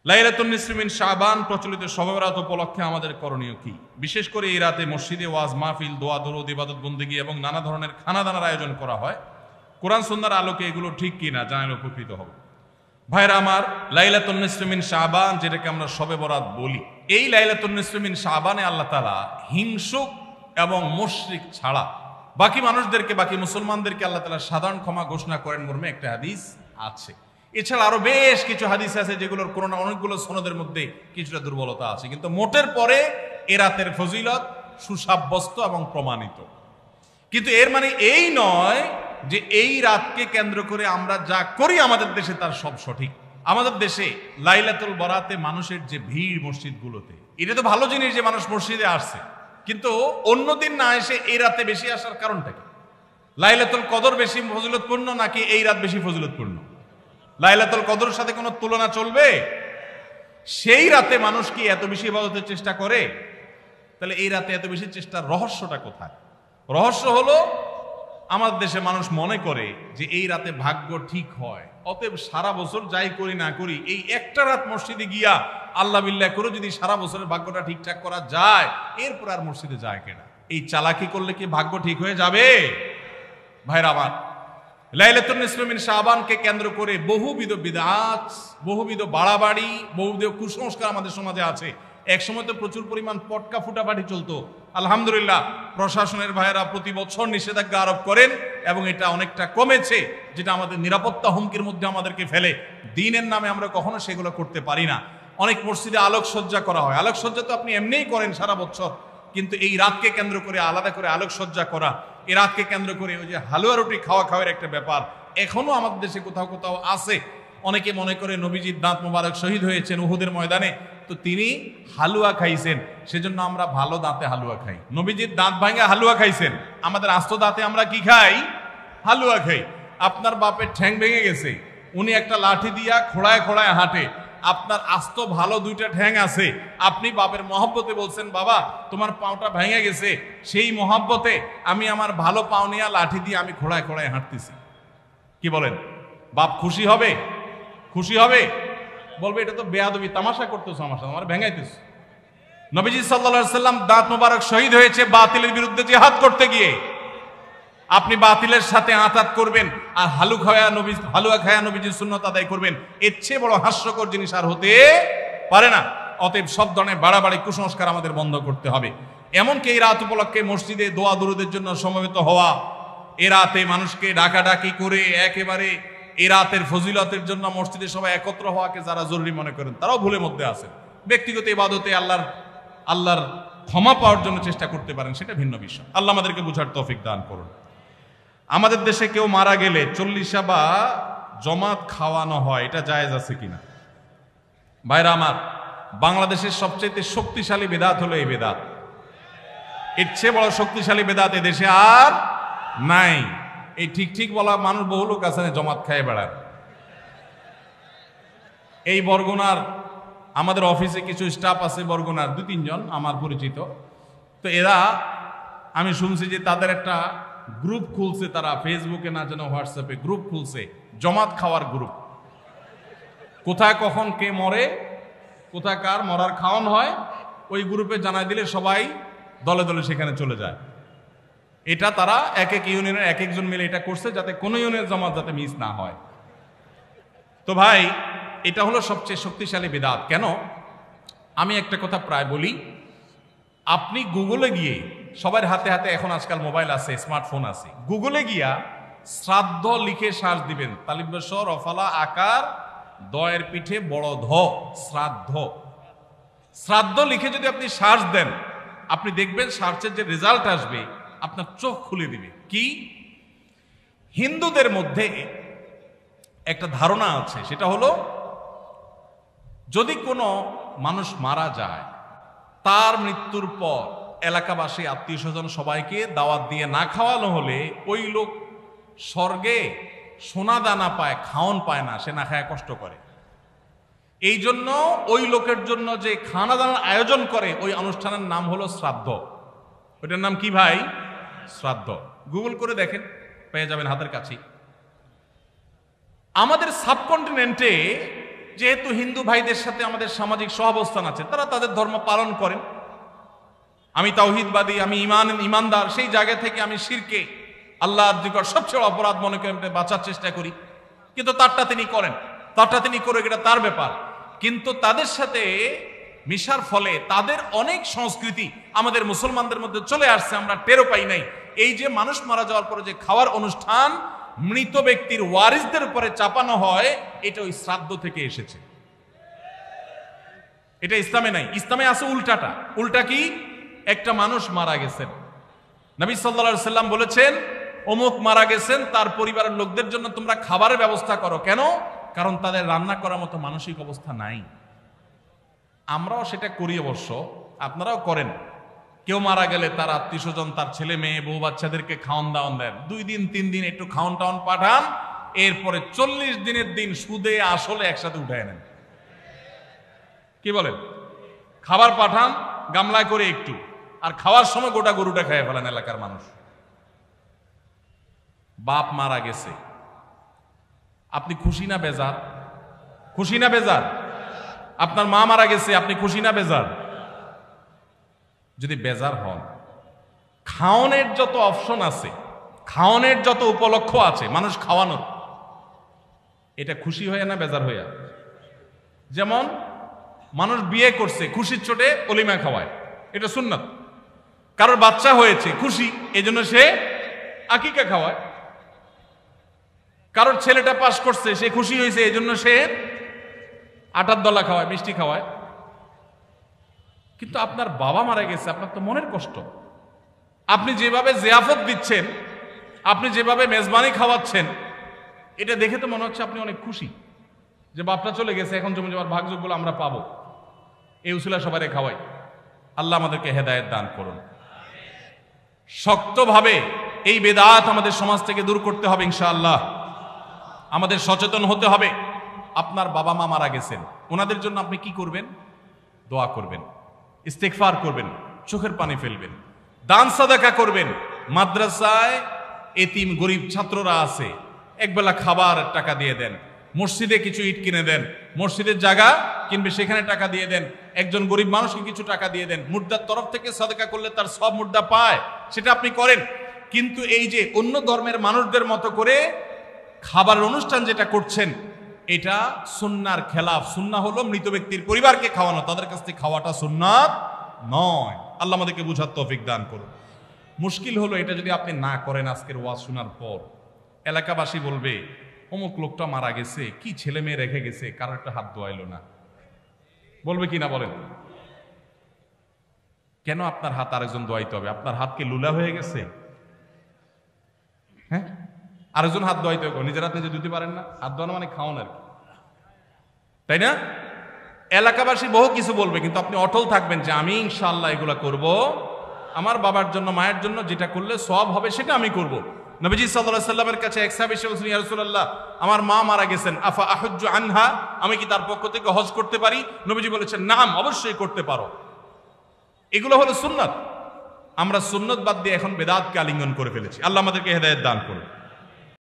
লাইলাতুন নিসফি মিন শাবান প্রচলিত শবে বরাত উপলক্ষে আমাদের করণীয় কি? বিশেষ করে এই রাতে মসজিদে ওয়াজ মাহফিল, দোয়া দরুদ, ইবাদত বন্দেগী এবং নানা ধরনের খানাদানার আয়োজন করা হয়। কোরআন সুন্নাহর আলোকে এগুলো ঠিক কিনা জানালে উপকৃত হব। ভাইরা আমার, লাইলাতুন নিসফি মিন শাবান যেটাকে আমরা শবে বরাত বলি, এই লাইলাতুন নিসফি মিন শাবানে আল্লাহ তাআলা হিংসুক এবং মুশরিক ছাড়া বাকি মানুষদেরকে, বাকি মুসলমানদেরকে আল্লাহ তাআলা সাধারণ ক্ষমা ঘোষণা করেন মর্মে একটা হাদিস আছে। এছাড়া আরো বেশ কিছু হাদিস আছে যেগুলোর কোনো না অনেকগুলো সনদের মধ্যে কিছুটা দুর্বলতা আছে, কিন্তু মোটের পরে এ রাতের ফজিলত সুসাব্যস্ত এবং প্রমাণিত। কিন্তু এর মানে এই নয় যে এই রাতকে কেন্দ্র করে আমরা যা করি আমাদের দেশে তার সব সঠিক। আমাদের দেশে লাইলাতুল বরাতে মানুষের যে ভিড় মসজিদগুলোতে, এটা তো ভালো জিনিস যে মানুষ মসজিদে আসছে, কিন্তু অন্যদিন না এসে এই রাতে বেশি আসার কারণটা কি? লাইলাতুল কদর বেশি ফজিলতপূর্ণ নাকি এই রাত বেশি ফজিলতপূর্ণ? লাইলাতুল কদরের সাথে কোনো তুলনা চলবে? সেই রাতে মানুষ কি এত বেশি ইবাদতের চেষ্টা করে? তাহলে এই রাতে এত বেশি চেষ্টার রহস্যটা কোথায়? রহস্য হলো আমাদের দেশে মানুষ মনে করে যে এই রাতে ভাগ্য ঠিক হয়, অতএব সারা বছর যাই করি না করি এই একটা রাত মসজিদে গিয়া আল্লাহ বিল্লাহ করে যদি সারা বছরের ভাগ্যটা ঠিকঠাক করা যায়, এরপর আর মসজিদে যায় কেনা। এই চালাকি করলে কি ভাগ্য ঠিক হয়ে যাবে? ভাইরা আমার, লাইলাতুন নিসফি মিন শাবানকে কেন্দ্র করে বহুবিধ বিদআত, বহুবিধ বাড়াবাড়ি, বহুবিধ কুসংস্কার আমাদের সমাজে আছে। এক সময় তো প্রচুর পরিমাণ পটকা ফুটাফাটি চলতো। আলহামদুলিল্লাহ, প্রশাসনের ভাইয়েরা প্রতি বছর নিষেধাজ্ঞা আরোপ করেন এবং এটা অনেকটা কমেছে, যেটা আমাদের নিরাপত্তা হুমকির মধ্যে আমাদেরকে ফেলে। দ্বীনের নামে আমরা কখনো সেগুলো করতে পারি না। অনেক মসজিদে আলোকসজ্জা করা হয়। আলোকসজ্জা তো আপনি এমনিই করেন সারা বছর, কিন্তু এই রাতকে কেন্দ্র করে আলাদা করে আলোকসজ্জা করা, এই রাতকে কেন্দ্র করে ওই যে হালুয়া রুটি খাওয়ার একটা ব্যাপার এখনো আমাদের দেশে কোথাও কোথাও আছে। অনেকে মনে করে নবীজির দাঁত মোবারক শহীদ হয়েছেন উহুদের ময়দানে, তো তিনি হালুয়া খাইছেন, সেজন্য আমরা ভালো দাঁতে হালুয়া খাই। নবীজির দাঁত ভাঙা হালুয়া খাইছেন, আমাদের আস্ত দাঁতে আমরা কি খাই? হালুয়া খাই। আপনার বাপের ঠ্যাং ভেঙে গেছে, উনি একটা লাঠি দিয়া খোড়ায় খোড়ায় হাঁটে, আপনার আস্ত ভালো দুইটা ঠ্যাং আছে, আপনি বাপের মহব্বতে বলছেন বাবা তোমার পাওটা ভেঙে গেছে, সেই মহব্বতে আমি আমার ভালো পাও নিয়ে লাঠি দিয়ে আমি খোড়ায় খোড়ায় হাঁটতেছি। কি বলেন? বাপ খুশি হবে? খুশি হবে? বলবে এটা তো বেয়াদবি, তামাশা করতেছো আমার সাথে, আমার ভেঙাইতেছো। নবীজি সাল্লাল্লাহু আলাইহি সাল্লাম দাঁত মোবারক শহীদ হয়েছে বাতিলের বিরুদ্ধে জিহাদ করতে গিয়ে। আপনি বাতিলের সাথে আঁতাত করবেন আর হালুয়া খায়া নবীজির সুন্নাত আদায় করবেন, এর চেয়ে বড় হাস্যকর জিনিস আর হতে পারে না। অতএব সব ধরনের বাড়াবাড়ি কুসংস্কার আমাদের বন্ধ করতে হবে। এমনকি এই রাত উপলক্ষে মসজিদে দোয়া দরুদের জন্য সমবেত হওয়া, এ রাতে মানুষকে ডাকাডাকি করে একেবারে এ রাতের ফজিলতের জন্য মসজিদে সবাই একত্র হওয়াকে যারা জরুরি মনে করেন তারাও ভুলের মধ্যে আছেন। ব্যক্তিগত ইবাদতে আল্লাহর ক্ষমা পাওয়ার জন্য চেষ্টা করতে পারেন, সেটা ভিন্ন বিষয়। আল্লাহ আমাদেরকে বুঝার তৌফিক দান করুন। আমাদের দেশে কেউ মারা গেলে চল্লিশা বা জমাত খাওয়ানো হয়, এটা জায়েজ আছে কিনা? ভাইরা আমার, বাংলাদেশের সবচেয়ে শক্তিশালী বেদাত হলো এই বেদাত। এর চেয়ে বড় শক্তিশালী বেদাত এদেশে আর নাই। এই ঠিক ঠিক বলা মানুষ বহু লোক আছে জমাত খায় বেড়ায়। এই বরগুনার আমাদের অফিসে কিছু স্টাফ আছে, বরগুনার 2-3 জন আমার পরিচিত। তো এরা, আমি শুনছি যে তাদের একটা গ্রুপ খুলছে, তারা ফেসবুকে না যেন হোয়াটসঅ্যাপে গ্রুপ খুলছে, জমাত খাওয়ার গ্রুপ। কোথায় কখন কে মরে, কোথায় কার মরার খাওয়ান হয়, ওই গ্রুপে জানাই দিলে সবাই দলে দলে সেখানে চলে যায়। এটা তারা এক এক ইউনিয়নের এক একজন মিলে এটা করছে, যাতে কোনো ইউনিয়নের জমাত যাতে মিস না হয়। তো ভাই, এটা হলো সবচেয়ে শক্তিশালী বিদআত। কেন? আমি একটা কথা প্রায় বলি, আপনি গুগলে গিয়ে, সবার হাতে হাতে এখন আজকাল মোবাইল আছে, স্মার্টফোন আছে, গুগলে গিয়া শ্রাদ্ধ লিখে সার্চ দিবেন, তালিবেশ্বর রফালা আকার দয়ের পিঠে বড় ধ, শ্রাদ্ধ। শ্রাদ্ধ লিখে যদি আপনি সার্চ দেন, আপনি দেখবেন সার্চের যে রেজাল্ট আসবে আপনার চোখ খুলে দিবে। কি? হিন্দুদের মধ্যে একটা ধারণা আছে, সেটা হলো যদি কোনো মানুষ মারা যায়, তার মৃত্যুর পর এলাকাবাসী আত্মীয় স্বজন সবাইকে দাওয়াত দিয়ে না খাওয়ানো হলে ওই লোক স্বর্গে সোনা দানা পায়, খাওন পায় না, সে না খায় কষ্ট করে। এই জন্য ওই লোকের জন্য যে খানা দানার আয়োজন করে ওই অনুষ্ঠানের নাম হলো শ্রাদ্ধ। ওইটার নাম কি ভাই? শ্রাদ্ধ। গুগল করে দেখেন, পেয়ে যাবেন হাতের কাছে। আমাদের সাবকন্টিনেন্টে যেহেতু হিন্দু ভাইদের সাথে আমাদের সামাজিক সহাবস্থান আছে, তারা তাদের ধর্ম পালন করেন। আমি তাওহীদবাদী, আমি ইমানদার, সেই জায়গা থেকে আমি শিরকে আল্লাহর নিকট সবচেয়ে অপরাধ মনে করে বাঁচার চেষ্টা করি, কিন্তু তারটা তিনি করেন, তারটা তিনি করে, এটা তার ব্যাপার। কিন্তু তাদের সাথে মিশার ফলে তাদের অনেক সংস্কৃতি আমাদের মুসলমানদের মধ্যে চলে আসছে, আমরা টেরও পাই নাই। এই যে মানুষ মারা যাওয়ার পরে যে খাওয়ার অনুষ্ঠান মৃত ব্যক্তির ওয়ারিসদের উপরে চাপানো হয়, এটা ওই শ্রাদ্ধ থেকে এসেছে। এটা ইসলামে নাই। ইসলামে আছে উল্টাটা। উল্টা কি? একটা মানুষ মারা গেছেন, নবী সাল্লাল্লাহু আলাইহি সাল্লাম বলেছেন অমুক মারা গেছেন, তার পরিবারের লোকদের জন্য তোমরা খাবারের ব্যবস্থা করো। কেন? কারণ তাদের রান্না করার মতো মানসিক অবস্থা নাই। আমরাও সেটা করি, অবশ্য আপনারাও করেন। কেউ মারা গেলে তার আত্মীয় স্বজন, তার ছেলে মেয়ে, বউ বাচ্চাদেরকে খাওয়ান দাওয়ান দেন, 2 দিন 3 দিন একটু খাওয়ান টাওয়ান পাঠান, এরপরে 40 দিনের দিন সুদে আসলে একসাথে উঠায় নেন। কি বলেন? খাবার পাঠান গামলায় করে একটু, আর খাওয়ার সময় গোটা গরুটা খেয়ে ফেলেন এলাকার মানুষ। বাপ মারা গেছে, আপনি খুশি না বেজার? খুশি না বেজার? আপনার মা মারা গেছে, আপনি খুশি না বেজার? যদি বেজার হন, খাওয়ানোর যত অপশন আছে, খাওয়ানোর যত উপলক্ষ আছে মানুষ খাওয়ানোর, এটা খুশি হয়ে না বেজার হইয়া? যেমন মানুষ বিয়ে করছে, খুশির চোটে অলিমা খাওয়ায়, এটা সুন্নাত। কারোর বাচ্চা হয়েছে, খুশি, এজন্য সে আকিকা খাওয়ায়। কারোর ছেলেটা পাস করছে, সে খুশি হয়েছে, এজন্য সে আটার দলা খাওয়ায়, মিষ্টি খাওয়ায়। কিন্তু আপনার বাবা মারা গেছে, আপনার তো মনের কষ্ট। আপনি যেভাবে জিয়াফত দিচ্ছেন, আপনি যেভাবে মেজবানি খাওয়াচ্ছেন, এটা দেখে তো মনে হচ্ছে আপনি অনেক খুশি যে বাপটা চলে গেছে, এখন জমি জমার ভাগযোগগুলো আমরা পাবো, এই উসিলা সবাই খাওয়াই। আল্লাহ আমাদেরকে হেদায়েত দান করুন। শক্তভাবে এই বেদাত আমাদের সমাজ থেকে দূর করতে হবে ইনশাআল্লাহ। আমাদের সচেতন হতে হবে। আপনার বাবা মা মারা গেছেন, ওনাদের জন্য আপনি কি করবেন? দোয়া করবেন, ইস্তেগফার করবেন, চোখের পানি ফেলবেন, দান সাদাকা করবেন। মাদ্রাসায় এতিম গরিব ছাত্ররা আছে, একবেলা খাবার টাকা দিয়ে দেন। মসজিদে কিছু ইট কিনে দেন, মসজিদের জায়গা কিনবে, সেখানে টাকা দিয়ে দেন। একজন গরিব মানুষকে কিছু টাকা দিয়ে দেন। মুর্দার তরফ থেকে সাদাকা করলে তার সব মুর্দা পায়, সেটা আপনি করেন। কিন্তু এই যে অন্য ধর্মের মানুষদের মতো করে খাবারের অনুষ্ঠান যেটা করছেন, এটা সুন্নাহর খেলাফ। সুন্নাহ হলো মৃত ব্যক্তির পরিবারকে খাওয়ানো, তাদের কাছ থেকে খাওয়াটা সুন্নাত নয়। আল্লাহ আমাদেরকে বুঝার তৌফিক দান করুন। মুশকিল হলো এটা যদি আপনি না করেন, আজকের ওয়াজ শোনার পর এলাকাবাসী বলবে অমুক লোকটা মারা গেছে, কি ছেলে মেয়ে রেখে গেছে, কারো একটা হাত ধোয়াইলো না। বলবে কি না বলেন? কেন আপনার হাত আরেকজন ধোয়াইতে হবে? আপনার হাত কি লুলা হয়ে গেছে? হ্যাঁ, আরেকজন হাত ধোয়াইতে হবে, নিজের হাত নিজে ধুতে পারেন না? হাত ধোয়ানো মানে খাওয়ান আর কি, তাই না? এলাকাবাসী বহু কিছু বলবে, কিন্তু আপনি অটল থাকবেন যে আমি ইনশাআল্লাহ এগুলা করব, আমার বাবার জন্য, মায়ের জন্য যেটা করলে সওয়াব হবে সেটা আমি করব। নবীজি সাল্লাল্লাহু আলাইহি সাল্লামের কাছে এক সাহাবী এসে বললেন, ইয়া রাসূলুল্লাহ, আমার মা মারা গেছেন, আফা আহুজ্জু আনহা, আমি কি তার পক্ষ থেকে হজ করতে পারি? নবীজি বলেছেন, নাম, অবশ্যই করতে পারো। এগুলো হলো সুন্নাত। আমরা সুন্নাত বাদ দিয়ে এখন বেদাতকে আলিঙ্গন করে ফেলেছি। আল্লাহ আমাদেরকে হেদায়েত দান করুন।